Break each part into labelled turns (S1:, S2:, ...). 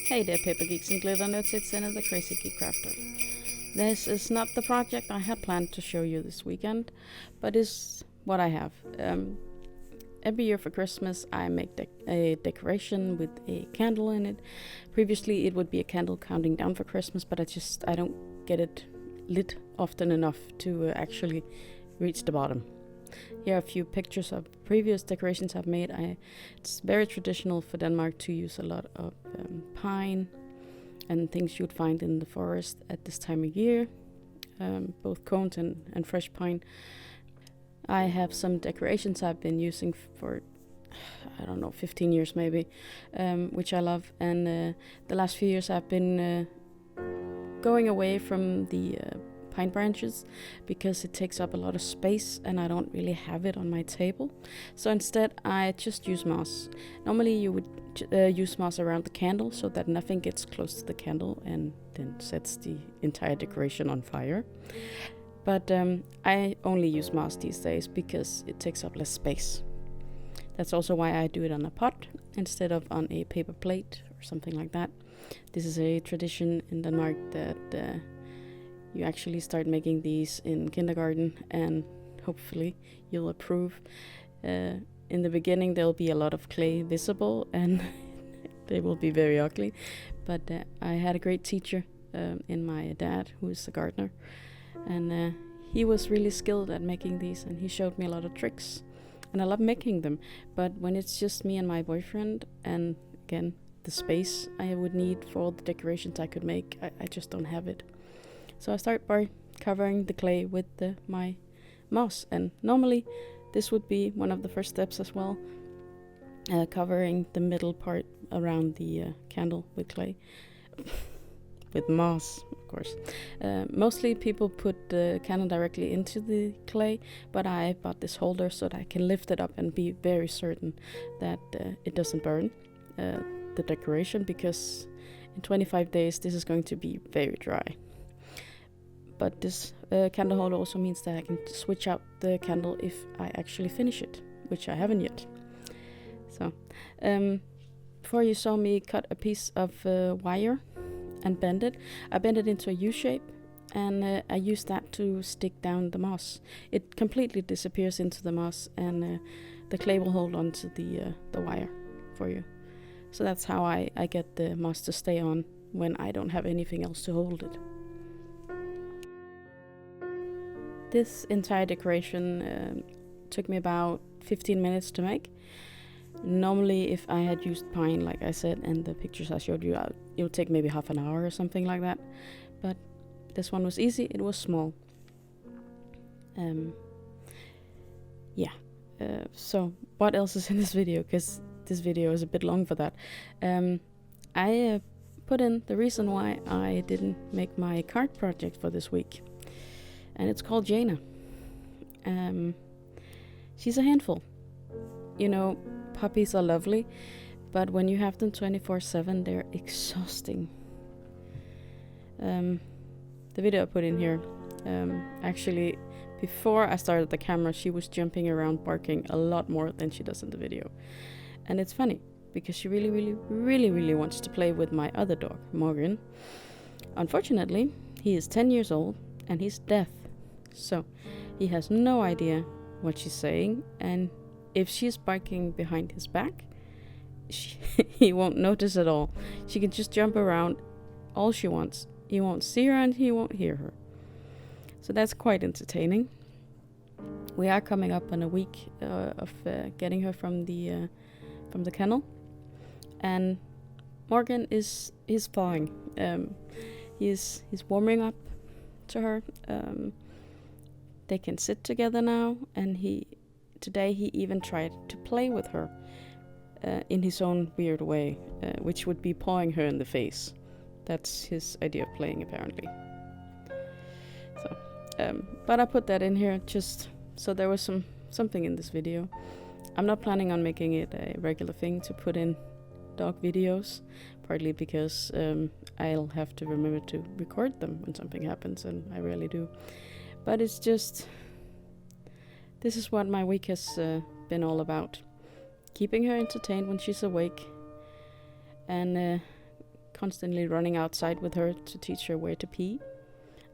S1: Hey there, paper geeks and glitter nerds, it's another Crazy Geek Crafter. This is not the project I had planned to show you this weekend, but is what I have. Every year for Christmas I make a decoration with a candle in it. Previously it would be a candle counting down for Christmas, but I don't get it lit often enough to actually reach the bottom. Here are a few pictures of previous decorations I've made. It's very traditional for Denmark to use a lot of pine and things you'd find in the forest at this time of year, both cones and fresh pine. I have some decorations I've been using for, 15 years maybe, which I love. And the last few years I've been going away from the pine branches because it takes up a lot of space and I don't really have it on my table. So instead I just use moss. Normally you would use moss around the candle so that nothing gets close to the candle and then sets the entire decoration on fire. But I only use moss these days because it takes up less space. That's also why I do it on a pot instead of on a paper plate or something like that. This is a tradition in Denmark that you actually start making these in kindergarten, and hopefully you'll approve. In the beginning there'll be a lot of clay visible and they will be very ugly, but I had a great teacher in my dad, who is a gardener, and he was really skilled at making these and he showed me a lot of tricks and I love making them. But when it's just me and my boyfriend, and again the space I would need for all the decorations I could make, I just don't have it. So I start by covering the clay with my moss, and normally this would be one of the first steps as well, covering the middle part around the candle with clay, with moss of course. Mostly people put the candle directly into the clay, but I bought this holder so that I can lift it up and be very certain that it doesn't burn the decoration, because in 25 days this is going to be very dry. But this candle holder also means that I can switch out the candle if I actually finish it, which I haven't yet. So, before you saw me cut a piece of wire and bend it. I bend it into a U shape, and I use that to stick down the moss. It completely disappears into the moss, and the clay will hold on to the wire for you. So that's how I get the moss to stay on when I don't have anything else to hold it. This entire decoration took me about 15 minutes to make. Normally if I had used pine, like I said, and the pictures I showed you, it would take maybe half an hour or something like that. But this one was easy, it was small. So what else is in this video? Because this video is a bit long for that. I put in the reason why I didn't make my card project for this week. And it's called Jaina. She's a handful. You know, puppies are lovely, but when you have them 24/7, they're exhausting. The video I put in here, actually, before I started the camera, she was jumping around barking a lot more than she does in the video. And it's funny, because she really wants to play with my other dog, Morgan. Unfortunately, he is 10 years old and he's deaf. So he has no idea what she's saying, and if she's barking behind his back, he won't notice at all. She can just jump around all she wants. He won't see her and he won't hear her. So that's quite entertaining. We are coming up on a week of getting her from the kennel, and Morgan is fine. He's warming up to her. They can sit together now, and today he even tried to play with her in his own weird way, which would be pawing her in the face. That's his idea of playing, apparently. So, but I put that in here just so there was something in this video. I'm not planning on making it a regular thing to put in dog videos, partly because I'll have to remember to record them when something happens, and I rarely do. But it's just, this is what my week has been all about. Keeping her entertained when she's awake, and constantly running outside with her to teach her where to pee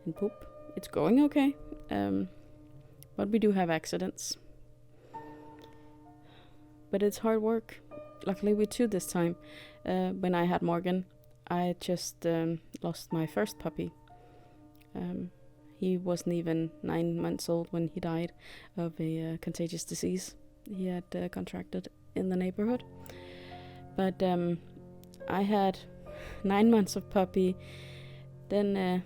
S1: and poop. It's going okay, but we do have accidents. But it's hard work. Luckily we too this time. When I had Morgan, I just lost my first puppy. He wasn't even 9 months old when he died of a contagious disease he had contracted in the neighborhood. But I had 9 months of puppy, then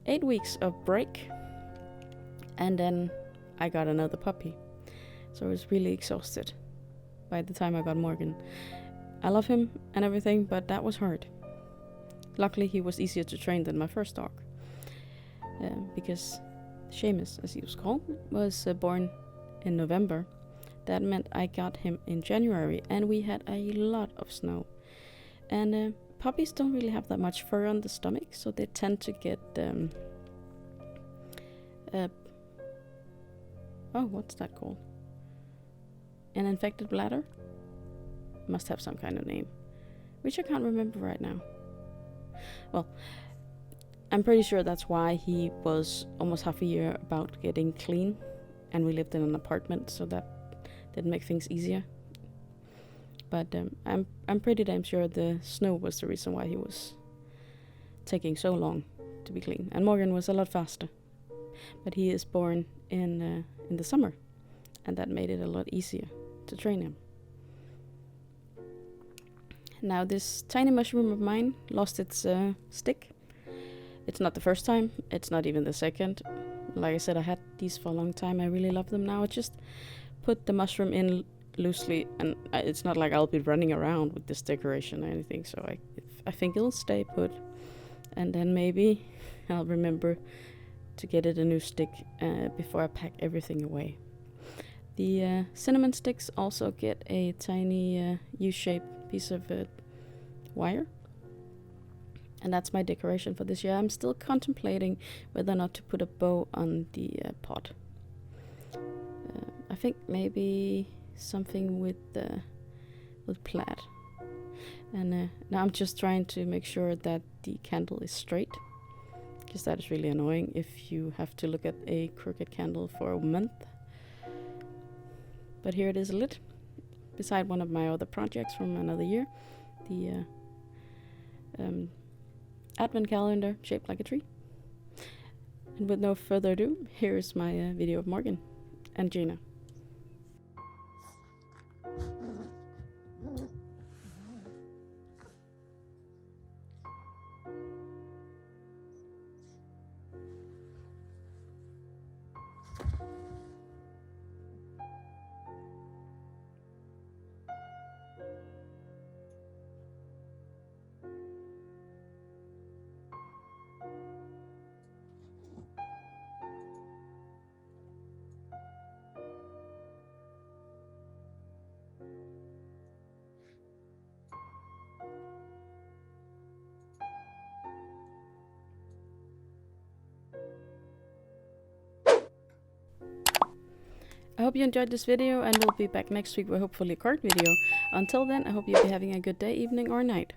S1: 8 weeks of break, and then I got another puppy. So I was really exhausted by the time I got Morgan. I love him and everything, but that was hard. Luckily he was easier to train than my first dog. Because Seamus, as he was called, was born in November. That meant I got him in January, and we had a lot of snow. And puppies don't really have that much fur on the stomach, so they tend to get what's that called? An infected bladder? Must have some kind of name, which I can't remember right now. Well, I'm pretty sure that's why he was almost half a year about getting clean, and we lived in an apartment, so that didn't make things easier. But I'm pretty damn sure the snow was the reason why he was taking so long to be clean. And Morgan was a lot faster, but he is born in the summer, and that made it a lot easier to train him. Now this tiny mushroom of mine lost its stick. It's not the first time, it's not even the second. Like I said, I had these for a long time. I really love them now. I just put the mushroom in loosely, and it's not like I'll be running around with this decoration or anything, so I think it'll stay put. And then maybe I'll remember to get it a new stick before I pack everything away. The cinnamon sticks also get a tiny U-shaped piece of wire. And that's my decoration for this year. I'm still contemplating whether or not to put a bow on the pot. I think maybe something with plaid. And now I'm just trying to make sure that the candle is straight, because that is really annoying if you have to look at a crooked candle for a month. But here it is lit, beside one of my other projects from another year, the advent calendar shaped like a tree. And with no further ado, here's my video of Morgan and Gina. I hope you enjoyed this video, and we'll be back next week with hopefully a card video. Until then, I hope you'll be having a good day, evening, or night.